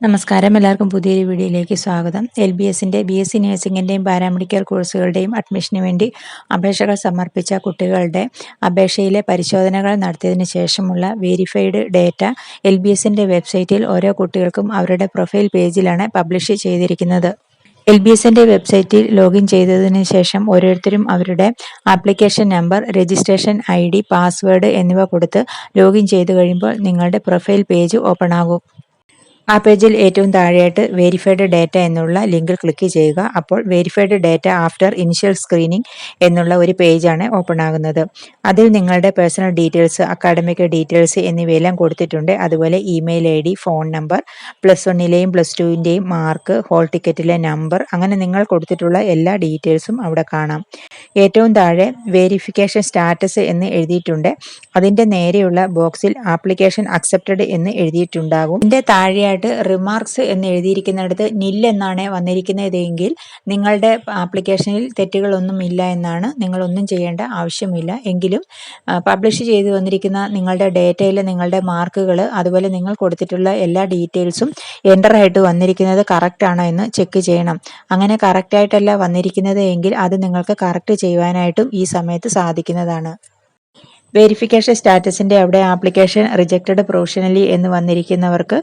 നമസ്കാരം. എല്ലാവർക്കും പുതിയൊരു വീഡിയോയിലേക്ക് സ്വാഗതം. LBSന്റെ BSc നഴ്സിംഗിൻ്റെയും പാരാമെഡിക്കൽ കോഴ്സുകളുടെയും അഡ്മിഷന് വേണ്ടി അപേക്ഷകൾ സമർപ്പിച്ച കുട്ടികളുടെ അപേക്ഷയിലെ പരിശോധനകൾ നടത്തിയതിനു ശേഷമുള്ള വെരിഫൈഡ് ഡേറ്റ LBSന്റെ വെബ്സൈറ്റിൽ ഓരോ കുട്ടികൾക്കും അവരുടെ പ്രൊഫൈൽ പേജിലാണ് പബ്ലിഷ് ചെയ്തിരിക്കുന്നത്. LBSന്റെ വെബ്സൈറ്റിൽ ലോഗിൻ ചെയ്തതിനു ശേഷം ഓരോരുത്തരും അവരുടെ application number, registration ID, password എന്നിവ കൊടുത്ത് ലോഗിൻ ചെയ്തു കഴിയുമ്പോൾ നിങ്ങളുടെ പ്രൊഫൈൽ പേജ് ഓപ്പൺ ആകും. ആ പേജിൽ ഏറ്റവും താഴെയായിട്ട് വെരിഫൈഡ് ഡേറ്റ എന്നുള്ള ലിങ്കിൽ ക്ലിക്ക് ചെയ്യുക. അപ്പോൾ verified data after initial screening എന്നുള്ള ഒരു പേജാണ് ഓപ്പൺ ആകുന്നത്. അതിൽ നിങ്ങളുടെ പേഴ്സണൽ ഡീറ്റെയിൽസ്, അക്കാഡമിക് ഡീറ്റെയിൽസ് എന്നിവയെല്ലാം കൊടുത്തിട്ടുണ്ട്. അതുപോലെ ഇമെയിൽ ID, ഫോൺ നമ്പർ, +1ലെയും +2ൻ്റെയും മാർക്ക്, ഹോൾ ടിക്കറ്റിലെ നമ്പർ, അങ്ങനെ നിങ്ങൾ കൊടുത്തിട്ടുള്ള എല്ലാ ഡീറ്റെയിൽസും അവിടെ കാണാം. ഏറ്റവും താഴെ വെരിഫിക്കേഷൻ സ്റ്റാറ്റസ് എന്ന് എഴുതിയിട്ടുണ്ട്. അതിൻ്റെ നേരെയുള്ള ബോക്സിൽ ആപ്ലിക്കേഷൻ അക്സെപ്റ്റഡ് എന്ന് എഴുതിയിട്ടുണ്ടാകും. ഇതിൻ്റെ താഴെയായിട്ട് റിമാർക്സ് എന്ന് എഴുതിയിരിക്കുന്നിടത്ത് നിൽ എന്നാണ് വന്നിരിക്കുന്നതെങ്കിൽ നിങ്ങളുടെ ആപ്ലിക്കേഷനിൽ തെറ്റുകളൊന്നും ഇല്ല എന്നാണ്. നിങ്ങളൊന്നും ചെയ്യേണ്ട ആവശ്യമില്ല. എങ്കിലും പബ്ലിഷ് ചെയ്തു വന്നിരിക്കുന്ന നിങ്ങളുടെ ഡേറ്റയിൽ നിങ്ങളുടെ മാർക്കുകൾ, അതുപോലെ നിങ്ങൾ കൊടുത്തിട്ടുള്ള എല്ലാ ഡീറ്റെയിൽസും എൻ്റർ ആയിട്ട് വന്നിരിക്കുന്നത് കറക്റ്റ് ആണോ എന്ന് ചെക്ക് ചെയ്യണം. അങ്ങനെ കറക്റ്റായിട്ടല്ല വന്നിരിക്കുന്നത് എങ്കിൽ അത് നിങ്ങൾക്ക് കറക്റ്റ് ചെയ്യുവാനായിട്ടും ഈ സമയത്ത് സാധിക്കുന്നതാണ്. വെരിഫിക്കേഷൻ സ്റ്റാറ്റസിൻ്റെ അവിടെ ആപ്ലിക്കേഷൻ റിജക്റ്റഡ് പ്രൊവിഷണലി എന്ന് വന്നിരിക്കുന്നവർക്ക്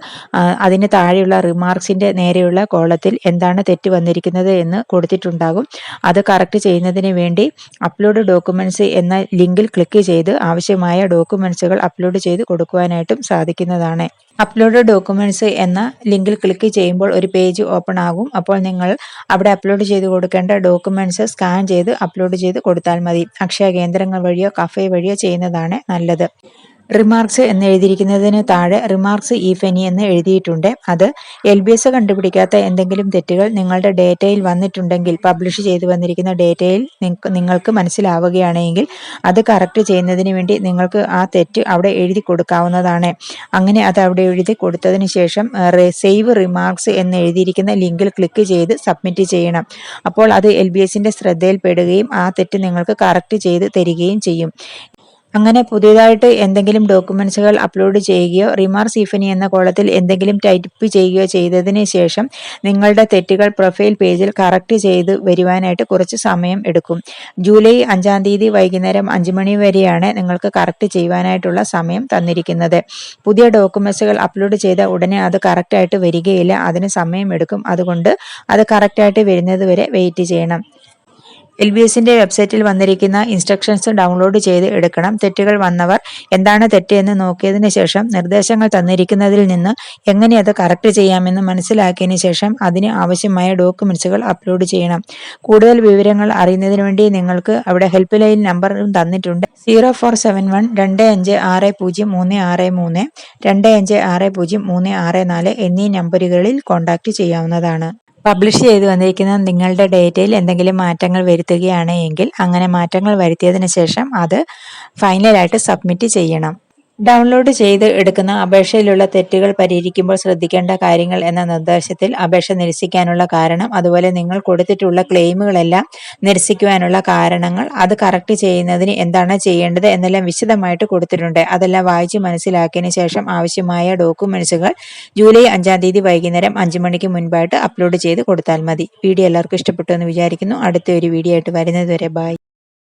അതിന് താഴെയുള്ള റിമാർക്സിൻ്റെ നേരെയുള്ള കോളത്തിൽ എന്താണ് തെറ്റ് വന്നിരിക്കുന്നത് എന്ന് കൊടുത്തിട്ടുണ്ടാകും. അത് കറക്റ്റ് ചെയ്യുന്നതിന് വേണ്ടി അപ്ലോഡ് ഡോക്യുമെൻറ്റ്സ് എന്ന ലിങ്കിൽ ക്ലിക്ക് ചെയ്ത് ആവശ്യമായ ഡോക്യുമെൻറ്റ്സുകൾ അപ്ലോഡ് ചെയ്ത് കൊടുക്കുവാനായിട്ടും സാധിക്കുന്നതാണ്. അപ്ലോഡ് ഡോക്യുമെൻറ്റ്സ് എന്ന ലിങ്കിൽ ക്ലിക്ക് ചെയ്യുമ്പോൾ ഒരു പേജ് ഓപ്പൺ ആകും. അപ്പോൾ നിങ്ങൾ അവിടെ അപ്ലോഡ് ചെയ്ത് കൊടുക്കേണ്ട ഡോക്യുമെൻറ്റ്സ് സ്കാൻ ചെയ്ത് അപ്ലോഡ് ചെയ്ത് കൊടുത്താൽ മതി. അക്ഷയ കേന്ദ്രങ്ങൾ വഴിയോ കഫേ വഴിയോ ചെയ്യുന്നതാണ് നല്ലത്. റിമാർക്സ് എന്ന് എഴുതിയിരിക്കുന്നതിന് താഴെ റിമാർക്സ് ഇഫ് എനി എന്ന് എഴുതിയിട്ടുണ്ട്. അത് LBS കണ്ടുപിടിക്കാത്ത എന്തെങ്കിലും തെറ്റുകൾ നിങ്ങളുടെ ഡേറ്റയിൽ വന്നിട്ടുണ്ടെങ്കിൽ, പബ്ലിഷ് ചെയ്തു വന്നിരിക്കുന്ന ഡേറ്റയിൽ നിങ്ങൾക്ക് മനസ്സിലാവുകയാണെങ്കിൽ അത് കറക്റ്റ് ചെയ്യുന്നതിന് വേണ്ടി നിങ്ങൾക്ക് ആ തെറ്റ് അവിടെ എഴുതി കൊടുക്കാവുന്നതാണ്. അങ്ങനെ അത് അവിടെ എഴുതി കൊടുത്തതിന് ശേഷം സേവ് റിമാർക്സ് എന്ന് എഴുതിയിരിക്കുന്ന ലിങ്കിൽ ക്ലിക്ക് ചെയ്ത് സബ്മിറ്റ് ചെയ്യണം. അപ്പോൾ അത് LBSന്റെ ശ്രദ്ധയിൽപ്പെടുകയും ആ തെറ്റ് നിങ്ങൾക്ക് കറക്റ്റ് ചെയ്ത് തരികയും ചെയ്യും. അങ്ങനെ പുതിയതായിട്ട് എന്തെങ്കിലും ഡോക്യുമെൻറ്റ്സുകൾ അപ്ലോഡ് ചെയ്യുകയോ റിമാർക്സ് ഇഫ് എനി എന്ന കോളത്തിൽ എന്തെങ്കിലും ടൈപ്പ് ചെയ്യുകയോ ചെയ്തതിന് ശേഷം നിങ്ങളുടെ തെറ്റുകൾ പ്രൊഫൈൽ പേജിൽ കറക്റ്റ് ചെയ്ത് വരുവാനായിട്ട് കുറച്ച് സമയം എടുക്കും. ജൂലൈ 5-ാം തീയതി വൈകുന്നേരം 5 മണി വരെയാണ് നിങ്ങൾക്ക് കറക്റ്റ് ചെയ്യുവാനായിട്ടുള്ള സമയം തന്നിരിക്കുന്നത്. പുതിയ ഡോക്യുമെൻറ്റ്സുകൾ അപ്ലോഡ് ചെയ്ത ഉടനെ അത് കറക്റ്റായിട്ട് വരികയില്ല. അതിന് സമയം എടുക്കും. അതുകൊണ്ട് അത് കറക്റ്റായിട്ട് വരുന്നത് വരെ വെയിറ്റ് ചെയ്യണം. LBSന്റെ വെബ്സൈറ്റിൽ വന്നിരിക്കുന്ന ഇൻസ്ട്രക്ഷൻസ് ഡൗൺലോഡ് ചെയ്ത് എടുക്കണം. തെറ്റുകൾ വന്നവർ എന്താണ് തെറ്റ് എന്ന് നോക്കിയതിന് ശേഷം നിർദ്ദേശങ്ങൾ തന്നിരിക്കുന്നതിൽ നിന്ന് എങ്ങനെ അത് കറക്റ്റ് ചെയ്യാമെന്ന് മനസ്സിലാക്കിയതിന് ശേഷം അതിന് ആവശ്യമായ ഡോക്യുമെൻറ്റ്സുകൾ അപ്ലോഡ് ചെയ്യണം. കൂടുതൽ വിവരങ്ങൾ അറിയുന്നതിന് വേണ്ടി നിങ്ങൾക്ക് അവിടെ ഹെൽപ്പ് ലൈൻ നമ്പറും തന്നിട്ടുണ്ട്. 0471-2560-363, 2560-364 എന്നീ നമ്പറുകളിൽ കോൺടാക്റ്റ് ചെയ്യാവുന്നതാണ്. പബ്ലിഷ് ചെയ്തു വന്നിരിക്കുന്ന നിങ്ങളുടെ ഡേറ്റയിൽ എന്തെങ്കിലും മാറ്റങ്ങൾ വരുത്തുകയാണ് എങ്കിൽ അങ്ങനെ മാറ്റങ്ങൾ വരുത്തിയതിന് ശേഷം അത് ഫൈനലായിട്ട് സബ്മിറ്റ് ചെയ്യണം. ഡൗൺലോഡ് ചെയ്ത് എടുക്കുന്ന അപേക്ഷയിലുള്ള തെറ്റുകൾ പരിഹരിക്കുമ്പോൾ ശ്രദ്ധിക്കേണ്ട കാര്യങ്ങൾ എന്ന നിർദ്ദേശത്തിൽ അപേക്ഷ നിരസിക്കാനുള്ള കാരണം, അതുപോലെ നിങ്ങൾ കൊടുത്തിട്ടുള്ള ക്ലെയിമുകളെല്ലാം നിരസിക്കുവാനുള്ള കാരണങ്ങൾ, അത് കറക്റ്റ് ചെയ്യുന്നതിന് എന്താണ് ചെയ്യേണ്ടത് എന്നെല്ലാം വിശദമായിട്ട് കൊടുത്തിട്ടുണ്ട്. അതെല്ലാം വായിച്ച് മനസ്സിലാക്കിയതിന് ശേഷം ആവശ്യമായ ഡോക്യുമെൻറ്റ്സുകൾ ജൂലൈ 5-ാം തീയതി വൈകുന്നേരം 5 മണിക്ക് മുൻപായിട്ട് അപ്ലോഡ് ചെയ്ത് കൊടുത്താൽ മതി. വീഡിയോ എല്ലാവർക്കും ഇഷ്ടപ്പെട്ടു എന്ന് വിചാരിക്കുന്നു. അടുത്ത ഒരു വീഡിയോ ആയിട്ട് വരുന്നത് വരെ ബൈ.